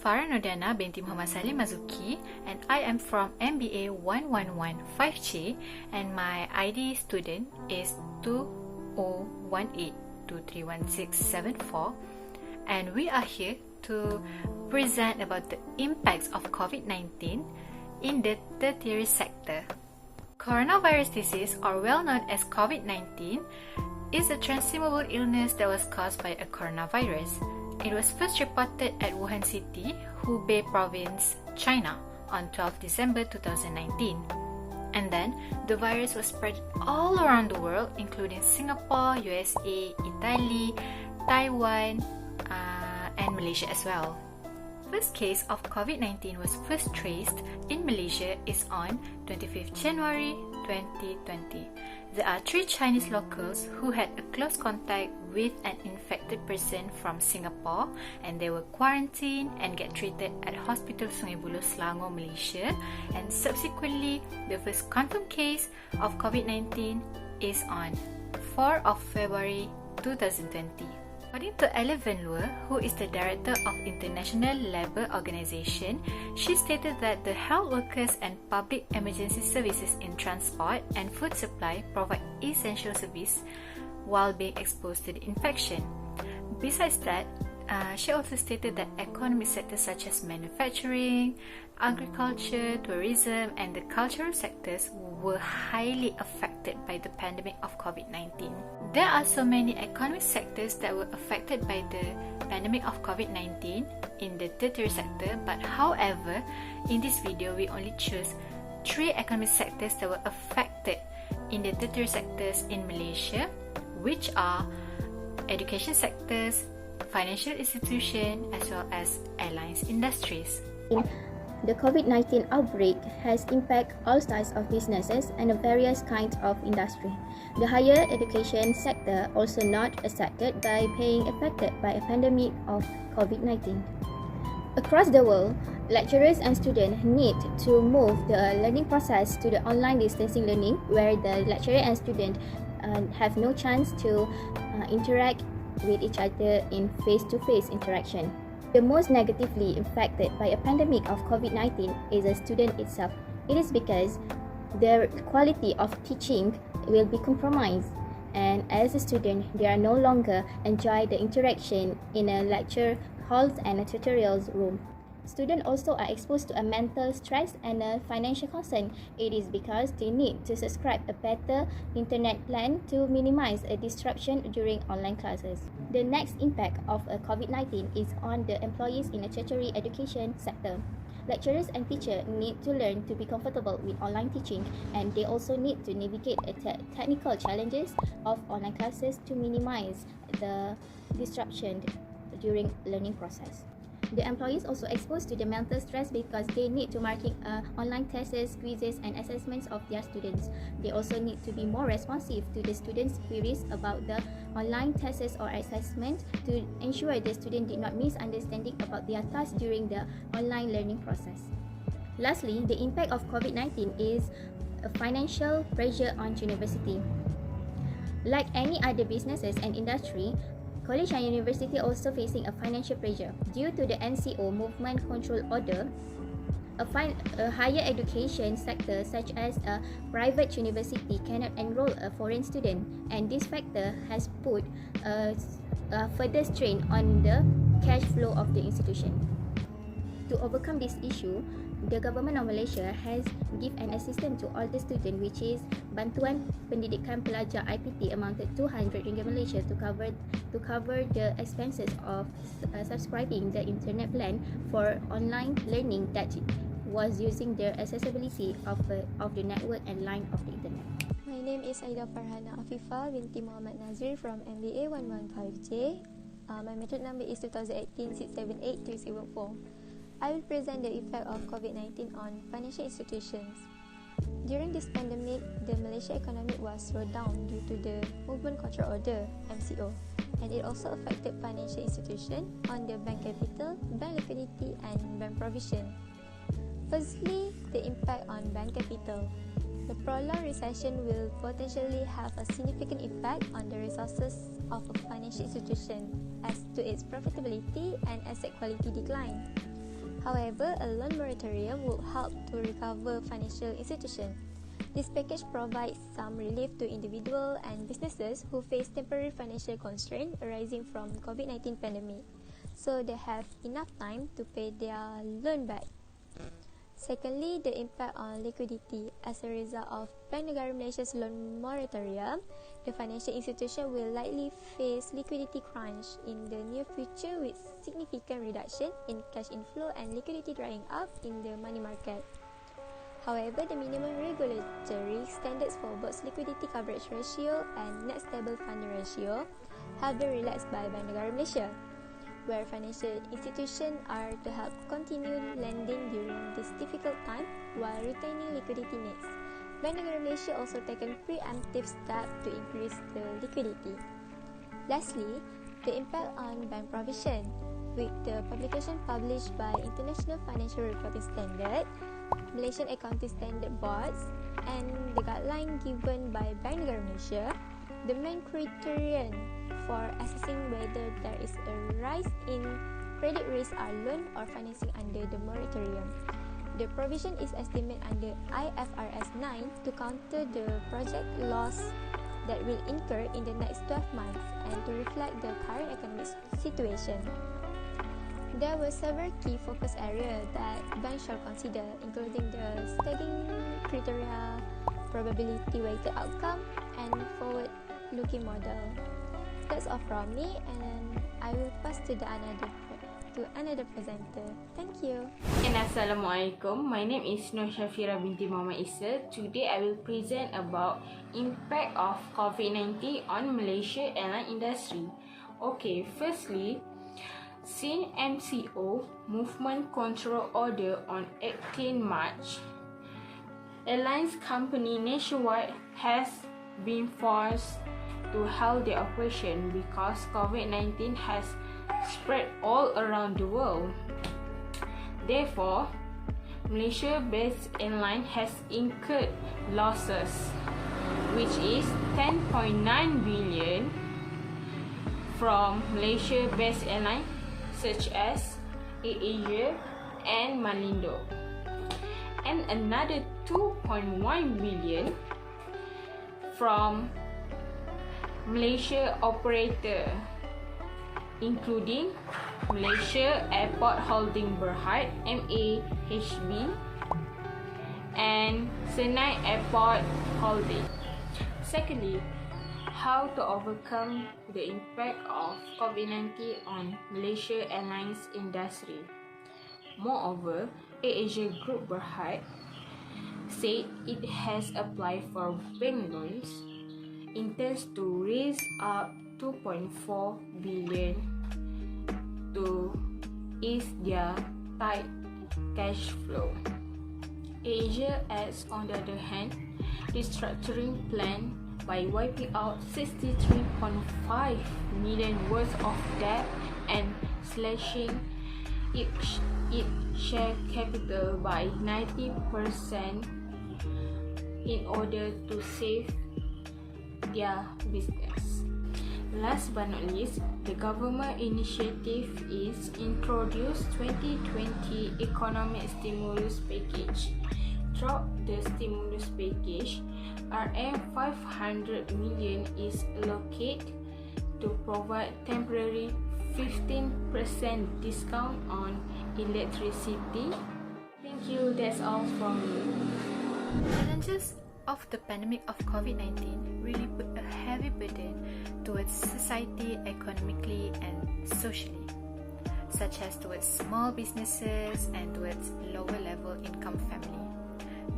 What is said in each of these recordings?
Farah Nodiana binti Muhammad Salim Mazuki, and I am from MBA1115J, and my ID student is 2018231674, and we are here to present about the impacts of COVID-19 in the tertiary sector. Coronavirus disease, or well known as COVID-19, is a transmissible illness that was caused by a coronavirus. It was first reported at Wuhan City, Hubei Province, China on 12 December 2019. And then, the virus was spread all around the world, including Singapore, USA, Italy, Taiwan, and Malaysia as well. First case of COVID-19 was first traced in Malaysia is on 25th January 2020. There are 3 Chinese locals who had a close contact with an infected person from Singapore, and they were quarantined and get treated at Hospital Sungai Buloh, Selangor, Malaysia. And subsequently, the first confirmed case of COVID-19 is on 4th of February 2020. According to Ella Van Loo, who is the director of International Labour Organization, she stated that the health workers and public emergency services in transport and food supply provide essential service while being exposed to the infection. Besides that, she also stated that economic sectors such as manufacturing, agriculture, tourism, and the cultural sectors were highly affected by the pandemic of COVID-19. There are so many economic sectors that were affected by the pandemic of COVID-19 in the tertiary sector, but however, in this video, we only choose 3 economic sectors that were affected in the tertiary sectors in Malaysia, which are education sectors, financial institution, as well as airlines industries. The COVID-19 outbreak has impacted all styles of businesses and various kinds of industry. The higher education sector also not affected by being affected by a pandemic of COVID-19. Across the world, lecturers and students need to move the learning process to the online distancing learning, where the lecturer and student have no chance to interact with each other in face-to-face interaction. The most negatively affected by a pandemic of COVID-19 is the student itself. It is because their quality of teaching will be compromised, and as a student, they are no longer enjoy the interaction in a lecture halls and a tutorials room. Students also are exposed to a mental stress and a financial concern. It is because they need to subscribe a better internet plan to minimize a disruption during online classes. The next impact of COVID-19 is on the employees in the tertiary education sector. Lecturers and teachers need to learn to be comfortable with online teaching, and they also need to navigate technical challenges of online classes to minimize the disruption during learning process. The employees also exposed to the mental stress because they need to marking online tests, quizzes, and assessments of their students. They also need to be more responsive to the students' queries about the online tests or assessment to ensure the student did not misunderstanding about their task during the online learning process. Lastly, the impact of COVID-19 is a financial pressure on university. Like any other businesses and industry, college and university also facing a financial pressure due to the NCO movement control order. A higher education sector such as a private university cannot enroll a foreign student, and this factor has put a further strain on the cash flow of the institution. To overcome this issue, the government of Malaysia has given an assistance to all the students, which is Bantuan Pendidikan Pelajar IPT amounted RM200 Malaysia to cover the expenses of subscribing the internet plan for online learning that was using the accessibility of the network and line of the internet. My name is Aida Farhana Afifa binti Muhammad Nazir from MBA1115J. My method number is 2018-678-374. I will present the effect of COVID-19 on financial institutions. During this pandemic, the Malaysia economy was slowed down due to the Movement Control Order (MCO), and it also affected financial institutions on the bank capital, bank liquidity, and bank provision. Firstly, the impact on bank capital. The prolonged recession will potentially have a significant impact on the resources of a financial institution as to its profitability and asset quality decline. However, a loan moratorium would help to recover financial institutions. This package provides some relief to individuals and businesses who face temporary financial constraints arising from COVID-19 pandemic, so they have enough time to pay their loan back. Secondly, the impact on liquidity. As a result of Bank Negara Malaysia's loan moratorium, the financial institution will likely face liquidity crunch in the near future with significant reduction in cash inflow and liquidity drying up in the money market. However, the minimum regulatory standards for both liquidity coverage ratio and net stable funding ratio have been relaxed by Bank Negara Malaysia, where financial institutions are to help continue lending during this difficult time while retaining liquidity needs. Bank Negara Malaysia also taken preemptive steps to increase the liquidity. Lastly, the impact on bank provision. With the publication published by International Financial Reporting Standard, Malaysian Accounting Standard Boards, and the guideline given by Bank Negara Malaysia, the main criterion for assessing whether there is a rise in credit risk are loan or financing under the moratorium. The provision is estimated under IFRS 9 to counter the project loss that will incur in the next 12 months and to reflect the current economic situation. There were several key focus areas that banks shall consider, including the staging criteria, probability-weighted outcome, and forward-looking model. That's all from me, and I will pass to another presenter. Thank you. And Assalamualaikum. My name is Nur Shafira binti Muhammad Isa. Today I will present about impact of COVID-19 on Malaysia airline industry. Okay, firstly, since MCO Movement Control Order on 18 March, airlines company nationwide has been forced to halt their operation because COVID-19 has spread all around the world. Therefore, Malaysia-based airline has incurred losses, which is 10.9 billion from Malaysia-based airlines such as AirAsia and Malindo, and another 2.1 billion from Malaysia operator, including Malaysia Airport Holding Berhad MAHB and Senai Airport Holding. Secondly, how to overcome the impact of COVID-19 on Malaysia Airlines industry. Moreover, AirAsia Group Berhad said it has applied for bank loans, intends to raise up 2.4 billion to ease their tight cash flow. AirAsia adds, on the other hand, restructuring plan by wiping out 63.5 million worth of debt and slashing its share capital by 90% in order to save their business. Last but not least, the government initiative is introduced 2020 economic stimulus package. Throughout the stimulus package, RM500 million is allocated to provide temporary 15% discount on electricity. Thank you, that's all from me. Challenges of the pandemic of COVID-19 really put a heavy burden towards society economically and socially, such as towards small businesses and towards lower level income family.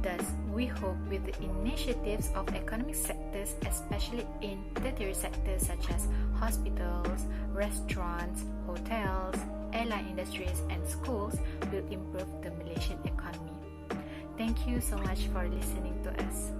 Thus, we hope with the initiatives of economic sectors, especially in tertiary sectors such as hospitals, restaurants, hotels, airline industries and schools, will improve the Malaysian economy. Thank you so much for listening to us.